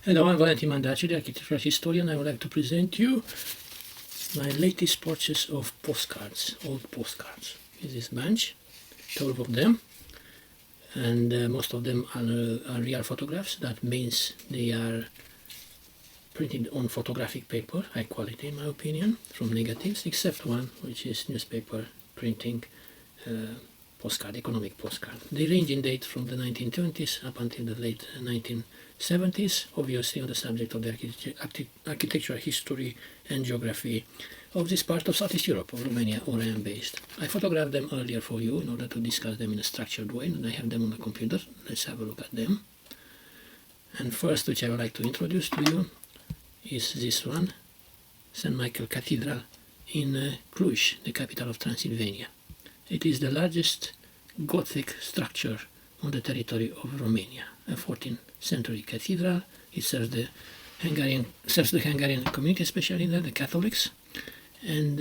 Hello, I'm Valentin Mandache, the architectural historian. I would like to present you my latest purchase of postcards, old postcards. Here's this bunch, 12 of them, and most of them are real photographs. That means they are printed on photographic paper, high quality in my opinion, from negatives, except one, which is newspaper printing postcard, economic postcard. They range in date from the 1920s up until the late 1970s, obviously on the subject of the architectural history and geography of this part of Southeast Europe, of Romania, where I am based. I photographed them earlier for you in order to discuss them in a structured way, and I have them on the computer. Let's have a look at them. And first, which I would like to introduce to you, is this one, St. Michael Cathedral in Cluj, the capital of Transylvania. It is the largest Gothic structure on the territory of Romania, a 14th century cathedral. It serves the Hungarian community, especially there, the Catholics, and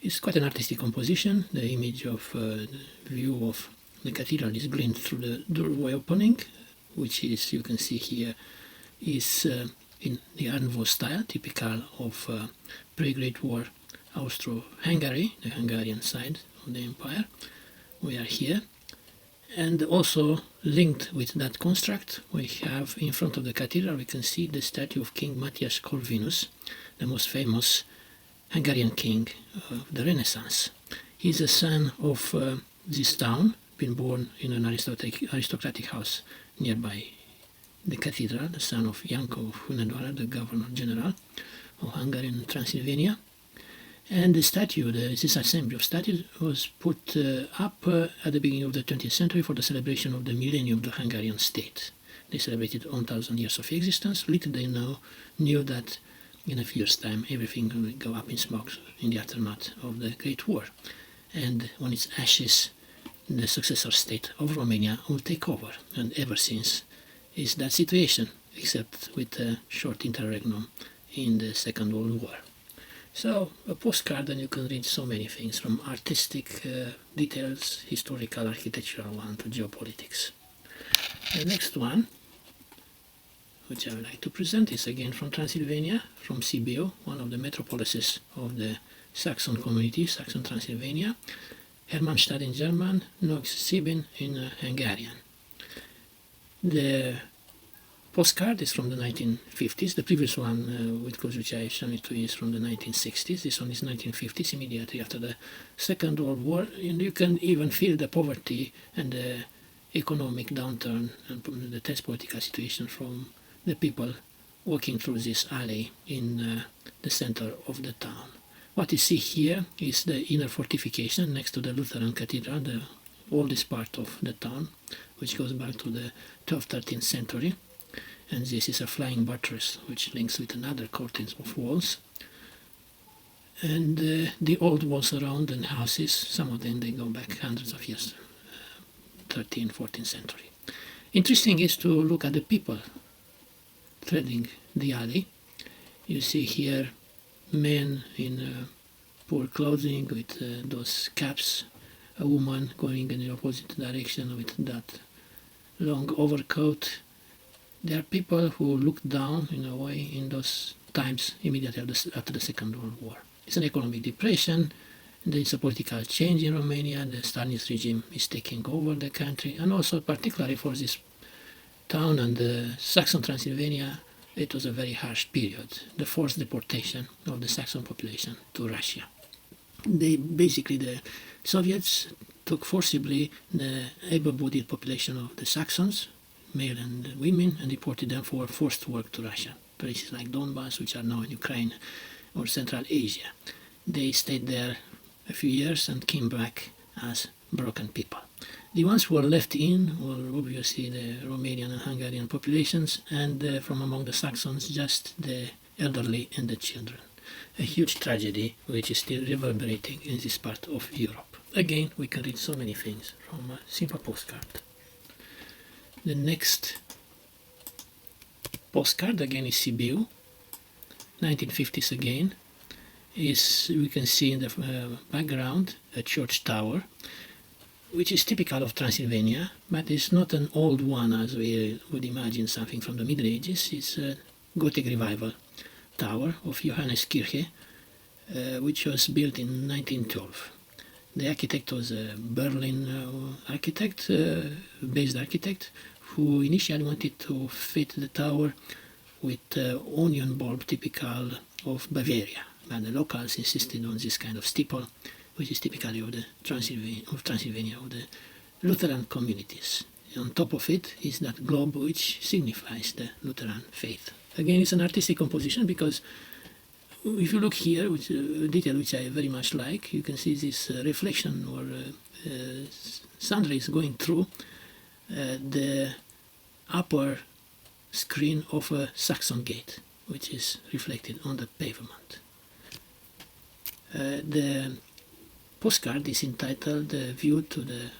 it's quite an artistic composition. The image of the view of the cathedral is gleaned through the doorway opening, which is, you can see here, is in the Art Nouveau style, typical of pre-Great War Austro-Hungary, the Hungarian side of the empire. We are here, and also linked with that construct, we have in front of the cathedral, we can see the statue of King Matthias Corvinus, the most famous Hungarian king of the Renaissance. He's a son of this town, been born in an aristocratic house nearby the cathedral, the son of Janko of Hunedoara, the governor general of Hungary and Transylvania. And the statue, this assembly of statues, was put up at the beginning of the 20th century for the celebration of the millennium of the Hungarian state. They celebrated 1,000 years of existence. Little they knew that in a few years' time everything will go up in smoke in the aftermath of the Great War. And on its ashes, the successor state of Romania will take over. And ever since is that situation, except with a short interregnum in the Second World War. So, a postcard, and you can read so many things, from artistic details, historical, architectural one, to geopolitics. The next one, which I would like to present, is again from Transylvania, from Sibiu, one of the metropolises of the Saxon community, Saxon Transylvania, Hermannstadt in German, Neuss-Sieben in Hungarian. The postcard is from the 1950s. The previous one, which I shown it to you, is from the 1960s. This one is 1950s, immediately after the Second World War. And you can even feel the poverty and the economic downturn and the tense political situation from the people walking through this alley in the center of the town. What you see here is the inner fortification next to the Lutheran Cathedral, the oldest part of the town, which goes back to the 12th, 13th century. And this is a flying buttress which links with another curtains of walls. And the old walls around and houses, some of them they go back hundreds of years, 13th, 14th century. Interesting is to look at the people threading the alley. You see here men in poor clothing with those caps, a woman going in the opposite direction with that long overcoat. There are people who looked down in a way in those times immediately after the Second World War. It's an economic depression, there is a political change in Romania, the Stalinist regime is taking over the country, and also particularly for this town and the Saxon Transylvania, it was a very harsh period, the forced deportation of the Saxon population to Russia. The Soviets took forcibly the able-bodied population of the Saxons, male and women, and deported them for forced work to Russia, places like Donbass, which are now in Ukraine, or Central Asia. They stayed there a few years and came back as broken people. The ones who were left in were obviously the Romanian and Hungarian populations, and from among the Saxons, just the elderly and the children. A huge tragedy which is still reverberating in this part of Europe. Again, we can read so many things from a simple postcard. The next postcard, again, is Sibiu, 1950s again. We can see in the background a church tower, which is typical of Transylvania, but it's not an old one as we would imagine something from the Middle Ages. It's Gothic Revival tower of Johanneskirche, which was built in 1912. The architect was a Berlin architect, based architect, who initially wanted to fit the tower with onion bulb typical of Bavaria, but the locals insisted on this kind of steeple, which is typically of the Transylvania, of the Lutheran communities. On top of it is that globe which signifies the Lutheran faith. Again, it's an artistic composition because if you look here, which detail which I very much like, you can see this reflection or sun rays going through the upper screen of a Saxon gate, which is reflected on the pavement. The postcard is entitled View to the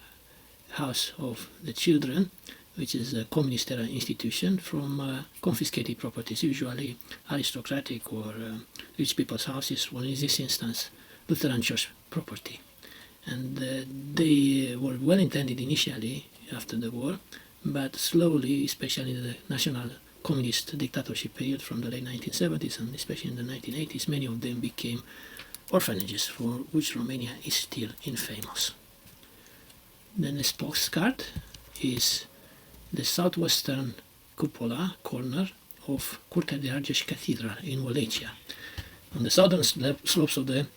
House of the Children, which is a communist era institution from confiscated properties, usually aristocratic or rich people's houses, or in this instance Lutheran church property. And they were well intended initially after the war, but slowly, especially in the national communist dictatorship period from the late 1970s and especially in the 1980s, many of them became orphanages for which Romania is still infamous. Then this postcard is the southwestern cupola corner of Curtea de Argeș Cathedral in Wallachia, on the southern slopes of the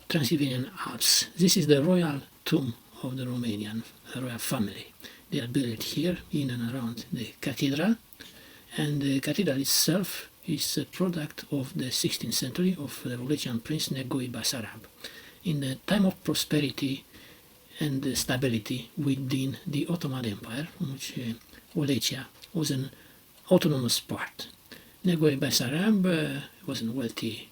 Transylvanian Alps. This is the royal tomb of the Romanian royal family. They are buried here in and around the cathedral, and the cathedral itself is a product of the 16th century of the Wallachian prince Negoe Basarab. In the time of prosperity and stability within the Ottoman Empire, from which Wallachia was an autonomous part. Negoe Basarab was a wealthy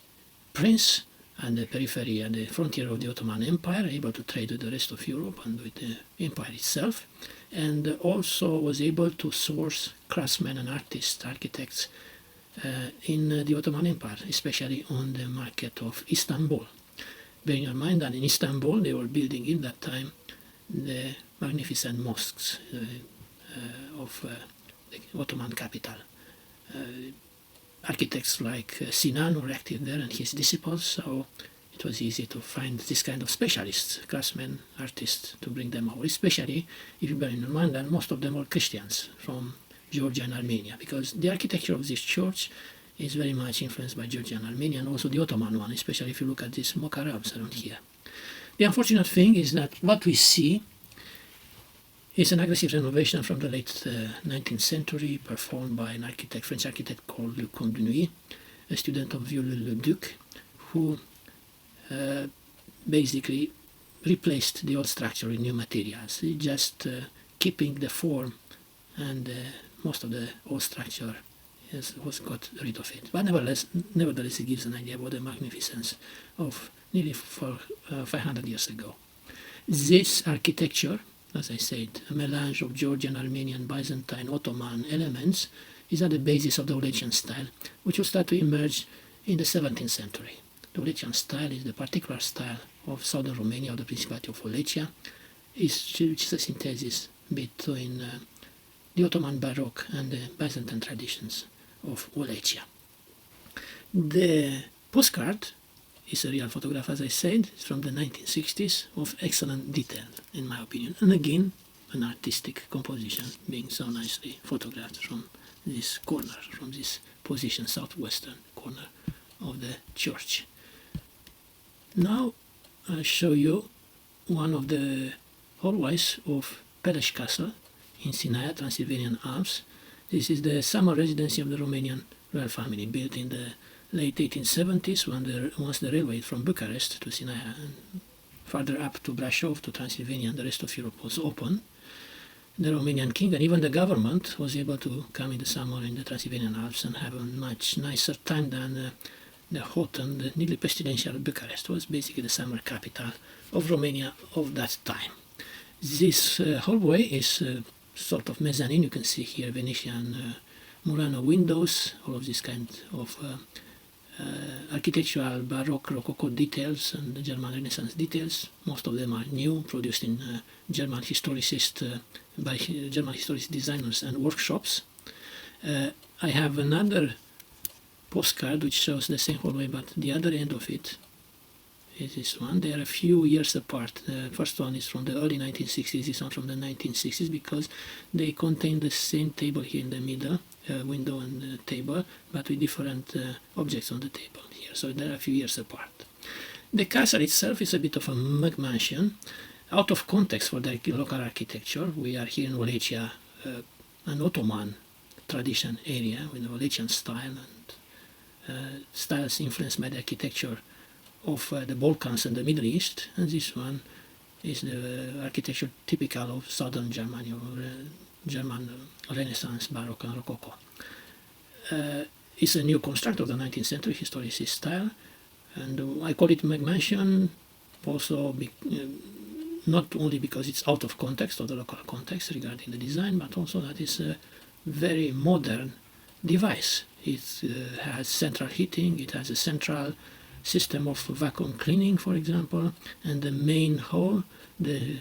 prince at the periphery, at the frontier of the Ottoman Empire, able to trade with the rest of Europe and with the empire itself, and also was able to source craftsmen and artists, architects in the Ottoman Empire, especially on the market of Istanbul. Bearing in mind that in Istanbul they were building in that time the magnificent mosques of the Ottoman capital. Architects like Sinan were active there and his disciples, so it was easy to find this kind of specialists, craftsmen, artists, to bring them over, especially if you bear in mind that most of them were Christians from Georgia and Armenia, because the architecture of this church is very much influenced by Georgia and Armenia, and also the Ottoman one, especially if you look at these mock-Arabs around here. The unfortunate thing is that what we see is an aggressive renovation from the late 19th century, performed by an architect, French architect called Le Condunuy, a student of Viollet-le-Duc, who basically replaced the old structure with new materials, just keeping the form, and most of the old structure was got rid of it. But nevertheless, it gives an idea about the magnificence of nearly 500 years ago. This architecture, as I said, a melange of Georgian, Armenian, Byzantine, Ottoman elements, is at the basis of the Wallachian style, which will start to emerge in the 17th century. The Wallachian style is the particular style of southern Romania, of the Principality of Wallachia, which is a synthesis between the Ottoman Baroque and the Byzantine traditions of Wallachia. The postcard is a real photograph, as I said. It's from the 1960s, of excellent detail, in my opinion. And again, an artistic composition, being so nicely photographed from this corner, from this position, southwestern corner of the church. Now I'll show you one of the hallways of Pereș Castle in Sinaia, Transylvanian Alps. This is the summer residency of the Romanian royal family, built in the late 1870s, once the railway from Bucharest to Sinaia and further up to Brașov, to Transylvania and the rest of Europe was open. The Romanian king and even the government was able to come in the summer in the Transylvanian Alps and have a much nicer time than the hot and nearly pestilential Bucharest. Was basically the summer capital of Romania of that time. This hallway is sort of mezzanine. You can see here Venetian Murano windows, all of this kind of architectural Baroque, Rococo details and the German Renaissance details. Most of them are new, produced in German historicist by German historic designers and workshops. I have another postcard which shows the same hallway, but the other end of it is this one. They are a few years apart. The first one is from the early 1960s, this one from the 1960s, because they contain the same table here in the middle, window and table, but with different objects on the table here. So they are a few years apart. The castle itself is a bit of a McMansion, out of context for the local architecture. We are here in Wallachia, an Ottoman tradition area with the Wallachian style, and styles influenced by the architecture of the Balkans and the Middle East, and this one is the architecture typical of southern Germany, or German Renaissance, Baroque and Rococo. It's a new construct of the 19th century historicist style, and I call it McMansion also not only because it's out of context, or the local context regarding the design, but also that it's a very modern device. It has central heating, it has a central system of vacuum cleaning, for example, and the main hall, the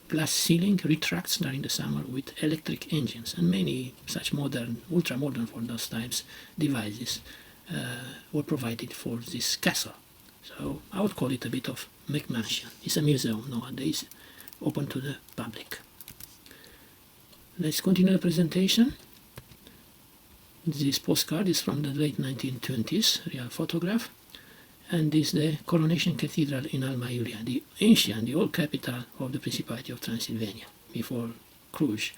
glass ceiling, retracts during the summer with electric engines, and many such modern, ultra-modern for those times, devices were provided for this castle. So I would call it a bit of McMansion. It's a museum nowadays, open to the public. Let's continue the presentation. This postcard is from the late 1920s, real photograph, and is the Coronation Cathedral in Alba Iulia, the ancient, the old capital of the Principality of Transylvania, before Cluj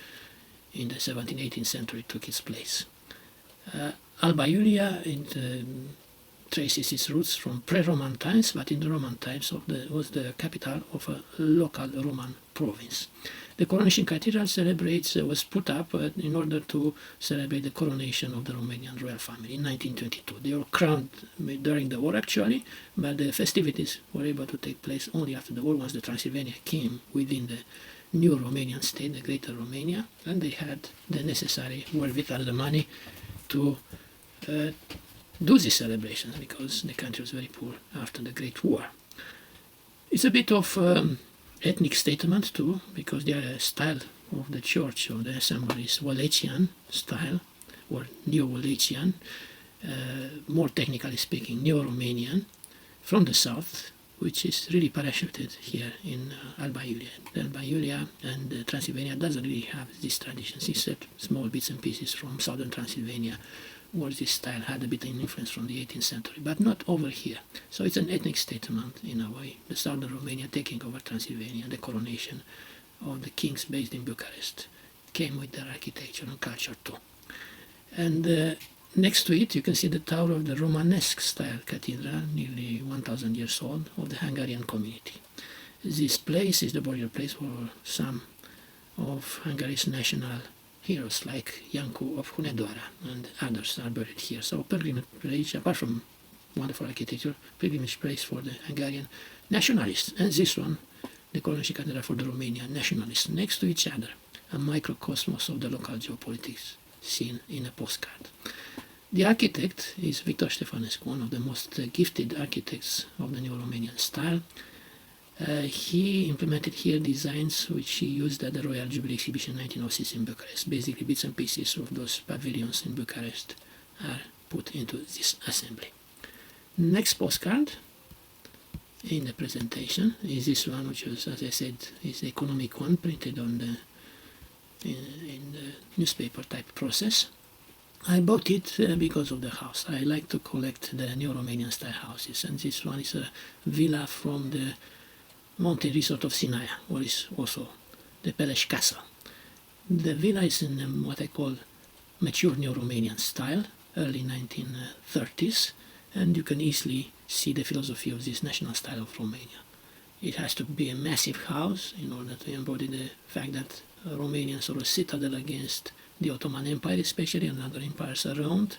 in the 17th, 18th century took its place. Alba Iulia traces its roots from pre-Roman times, but in the Roman times was the capital of a local Roman province. The Coronation Cathedral was put up in order to celebrate the coronation of the Romanian royal family in 1922. They were crowned during the war actually, but the festivities were able to take place only after the war, once the Transylvania came within the new Romanian state, the Greater Romania, and they had the necessary wherewithal, the money to do these celebrations, because the country was very poor after the Great War. It's a bit of ethnic statement too, because the style of the church or the assembly is Wallachian style, or Neo-Wallachian, more technically speaking, Neo-Romanian, from the south, which is really parachuted here in Alba Iulia. Alba Iulia and Transylvania doesn't really have these traditions, except small bits and pieces from southern Transylvania, where this style had a bit of influence from the 18th century, but not over here. So it's an ethnic statement in a way, the southern Romania taking over Transylvania, and the coronation of the kings based in Bucharest came with their architecture and culture too. And next to it you can see the tower of the Romanesque style cathedral, nearly 1000 years old, of the Hungarian community. This place is the burial place for some of Hungary's national heroes like Janku of Hunedoara, and others are buried here. So pilgrimage place, apart from wonderful architecture, pilgrimage place for the Hungarian nationalists, and this one, the Coronation Cathedral, for the Romanian nationalists, next to each other, a microcosmos of the local geopolitics seen in a postcard. The architect is Victor Ștefănescu, one of the most gifted architects of the Neo-Romanian style. He implemented here designs which he used at the Royal Jubilee Exhibition 1906 in Bucharest. Basically, bits and pieces of those pavilions in Bucharest are put into this assembly. Next postcard in the presentation is this one, which was, as I said, is the economic one, printed on in the newspaper type process. I bought it because of the house. I like to collect the Neo-Romanian style houses, and this one is a villa from the mountain resort of Sinaia, or is also the Peleș Castle. The villa is in what I call mature Neo-Romanian style, early 1930s, and you can easily see the philosophy of this national style of Romania. It has to be a massive house in order to embody the fact that Romanians are a citadel against the Ottoman Empire, especially, and other empires around.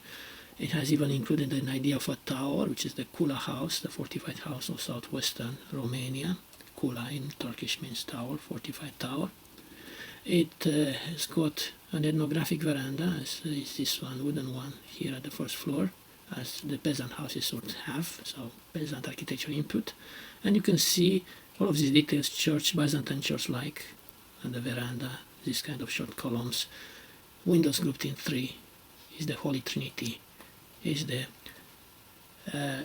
It has even included an idea of a tower, which is the Kula house, the fortified house of southwestern Romania. Kula in Turkish means tower, fortified tower. It has got an ethnographic veranda, as is this one, wooden one, here at the first floor, as the peasant houses would have, so peasant architecture input. And you can see all of these details, church, Byzantine church-like, and the veranda, this kind of short columns, windows grouped in three, is the Holy Trinity, is the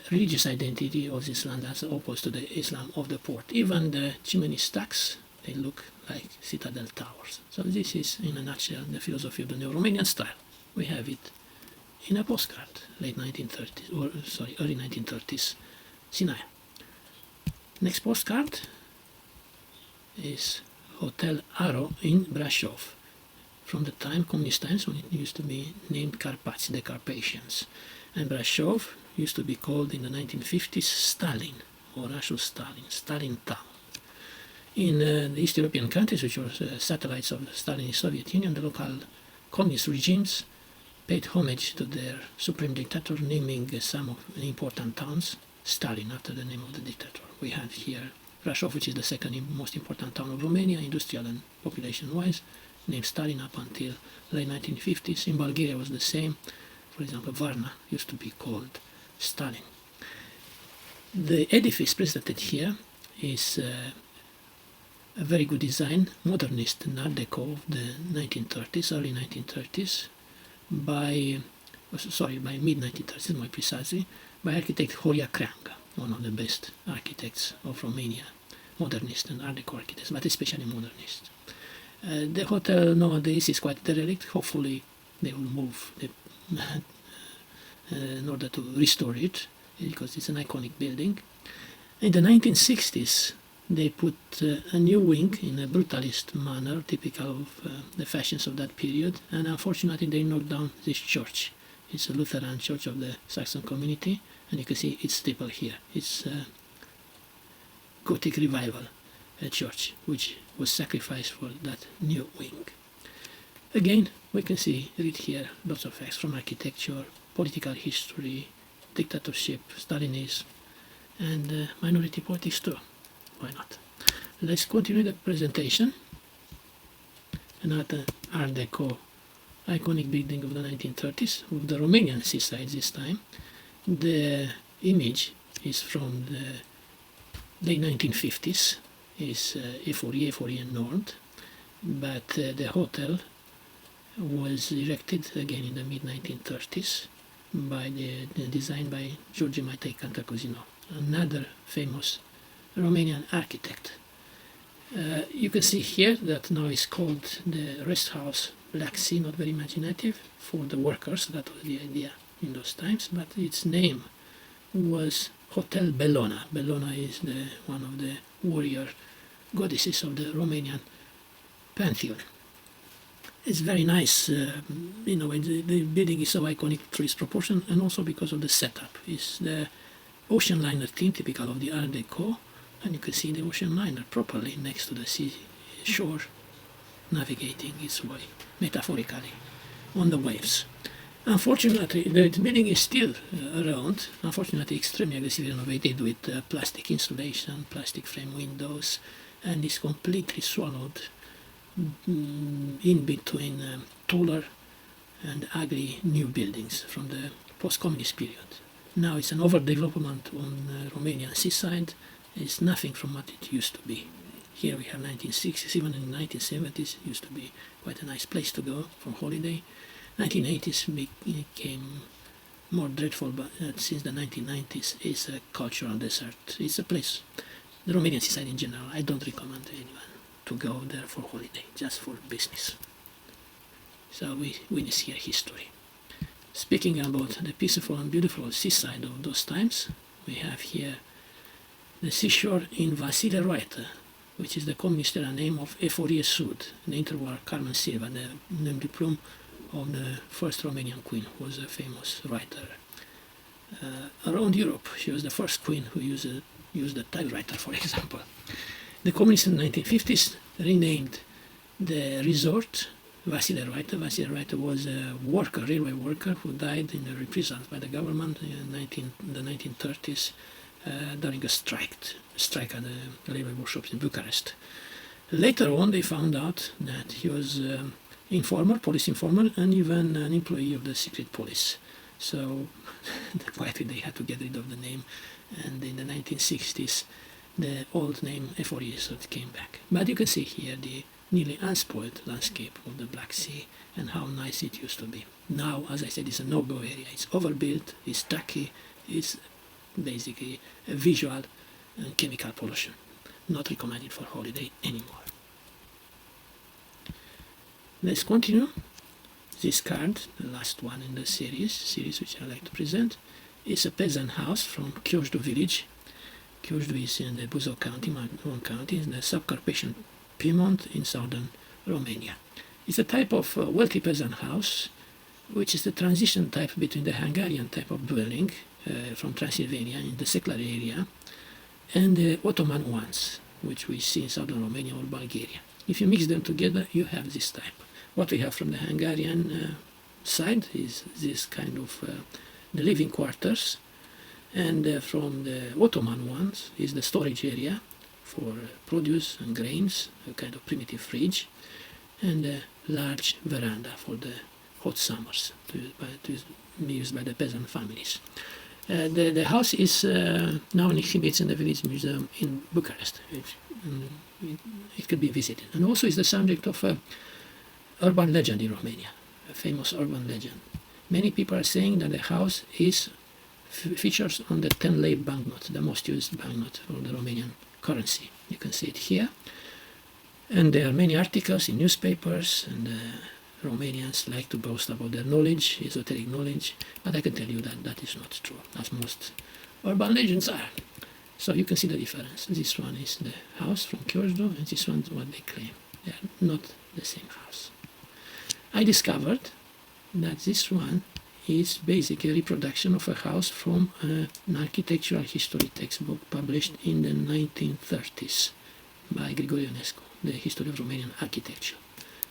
religious identity of this land as opposed to the Islam of the port. Even the chimney stacks, they look like citadel towers. So this is, in a nutshell, the philosophy of the Neo-Romanian style. We have it in a postcard, early 1930s, Sinaia. Next postcard is Hotel Aro in Brasov, from the communist times, when it used to be named Carpați, the Carpathians. And Brasov used to be called in the 1950s Stalin, orașul Stalin, Stalin town. In the East European countries, which were satellites of the Stalinist Soviet Union, the local communist regimes paid homage to their supreme dictator, naming some of the important towns Stalin after the name of the dictator. We have here Brasov, which is the second most important town of Romania, industrial and population-wise, named Stalin up until late 1950s. In Bulgaria was the same. For example, Varna used to be called Stalin. The edifice presented here is a very good design, modernist and Art Deco of the 1930s, early 1930s, by mid-1930s more precisely, by architect Horia Creanga, one of the best architects of Romania, modernist and Art Deco architects, but especially modernist. The hotel nowadays is quite derelict. Hopefully they will move in order to restore it, because it's an iconic building. In the 1960s, they put a new wing in a brutalist manner, typical of the fashions of that period, and unfortunately they knocked down this church. It's a Lutheran church of the Saxon community, and you can see its steeple here. It's a Gothic revival church, which was sacrificed for that new wing. Again, we can read here lots of facts from architecture, political history, dictatorship, Stalinism, and minority politics too. Why not? Let's continue the presentation. Another Art Deco iconic building of the 1930s, with the Romanian seaside this time. The image is from the late 1950s, is Eforie Nord, but the hotel was erected again in the mid-1930s by the design by George Matei Cantacuzino, another famous Romanian architect. You can see here that now it's called the Rest House Black Sea, not very imaginative, for the workers. That was the idea in those times, but its name was Hotel Bellona. Bellona is one of the warrior goddesses of the Romanian pantheon. It's very nice, the building is so iconic through its proportion and also because of the setup. It's the ocean liner theme, typical of the Art Deco, and you can see the ocean liner properly next to the sea shore, navigating its way, metaphorically, on the waves. Unfortunately, the building is still around, unfortunately extremely aggressively renovated with plastic insulation, plastic frame windows, and is completely swallowed in between taller and ugly new buildings from the post-communist period. Now it's an overdevelopment on the Romanian seaside. It's nothing from what it used to be. Here we have 1960s, even in the 1970s it used to be quite a nice place to go for holiday. 1980s became more dreadful, but since the 1990s it's a cultural desert. It's a place, the Romanian seaside in general, I don't recommend anyone to go there for holiday, just for business. So we witness here history. Speaking about the peaceful and beautiful seaside of those times, we have here the seashore in Vasile Roaită, which is the communist era name of Eforie Sud, the interwar Carmen Silva, the name de plume of the first Romanian queen, who was a famous writer. Around Europe, she was the first queen who used a typewriter, for example. The communists in the 1950s renamed the resort Vasile Roaită. Vasile Roaită was a worker, railway worker, who died in the reprisals by the government in the 1930s during a strike at the railway workshops in Bucharest. Later on, they found out that he was police informer, and even an employee of the secret police. So quietly they had to get rid of the name, and in the 1960s the old name Eforie Sud came back. But you can see here the nearly unspoiled landscape of the Black Sea and how nice it used to be. Now, as I said, it's a no-go area. It's overbuilt, it's tacky, it's basically visual and chemical pollution. Not recommended for holiday anymore. Let's continue. This card, the last one in the series which I like to present, is a peasant house from Chiojdu village. Chiojdu is in the Buzău County, Mandache County, in the subcarpathian Piedmont in southern Romania. It's a type of wealthy peasant house, which is the transition type between the Hungarian type of dwelling from Transylvania in the secular area and the Ottoman ones, which we see in southern Romania or Bulgaria. If you mix them together, you have this type. What we have from the Hungarian side is this kind of the living quarters, and from the Ottoman ones is the storage area for produce and grains, a kind of primitive fridge, and a large veranda for the hot summers to be used by the peasant families. The house is now in exhibits in the Village Museum in Bucharest. It could be visited, and also is the subject of a urban legend in Romania, a famous urban legend. Many people are saying that the house features on the 10 lei banknote, the most used banknote for the Romanian currency. You can see it here. And there are many articles in newspapers, and Romanians like to boast about their knowledge, esoteric knowledge, but I can tell you that that is not true, as most urban legends are. So you can see the difference. This one is the house from Chiojdu, and this one is what they claim. They are not the same house. I discovered that this one is basically a reproduction of a house from an architectural history textbook published in the 1930s by Grigore Ionescu, the history of Romanian architecture.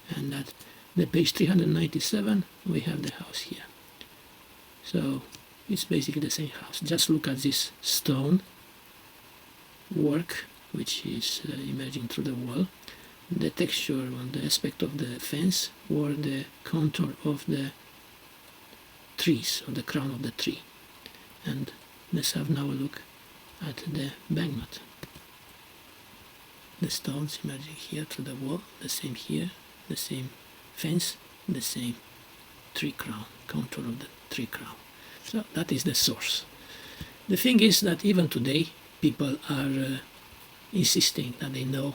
And at the page 397 we have the house here. So it's basically the same house. Just look at this stone work which is emerging through the wall, the texture on the aspect of the fence, or the contour of the trees, or the crown of the tree. And let's have now a look at the banknote. The stones emerging here through the wall, the same here, the same fence, the same tree crown, contour of the tree crown. So that is the source. The thing is that even today people are insisting that they know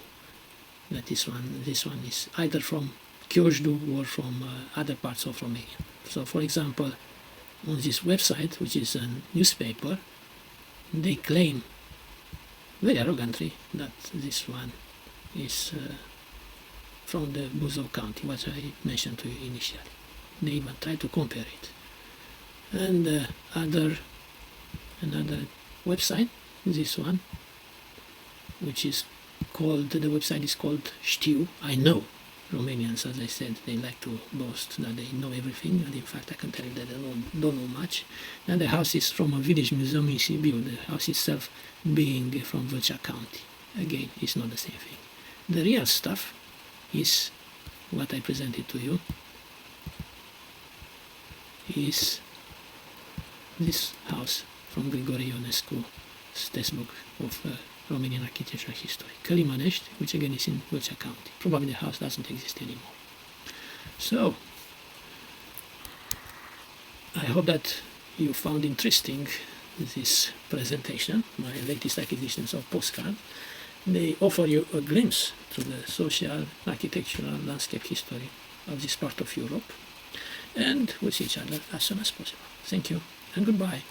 that this one is either from Chiojdu or from other parts of Romania. So for example, on this website, which is a newspaper, they claim very arrogantly that this one is from the Buzău County, what I mentioned to you initially. They even try to compare it. And another website, this one, which is called, the website is called Știu. I know Romanians, as I said, they like to boast that they know everything, and in fact I can tell you that they don't know much. And the house is from a village museum in Sibiu, the house itself being from Vâlcea County. Again, it's not the same thing. The real stuff is what I presented to you, is this house from Grigore Ionescu's textbook of Romanian architectural history, Mandache, which again is in Vâlcea County. Probably the house doesn't exist anymore. So, I hope that you found interesting this presentation, my latest acquisitions of Postcard. They offer you a glimpse to the social, architectural, landscape history of this part of Europe, and we'll see each other as soon as possible. Thank you and goodbye.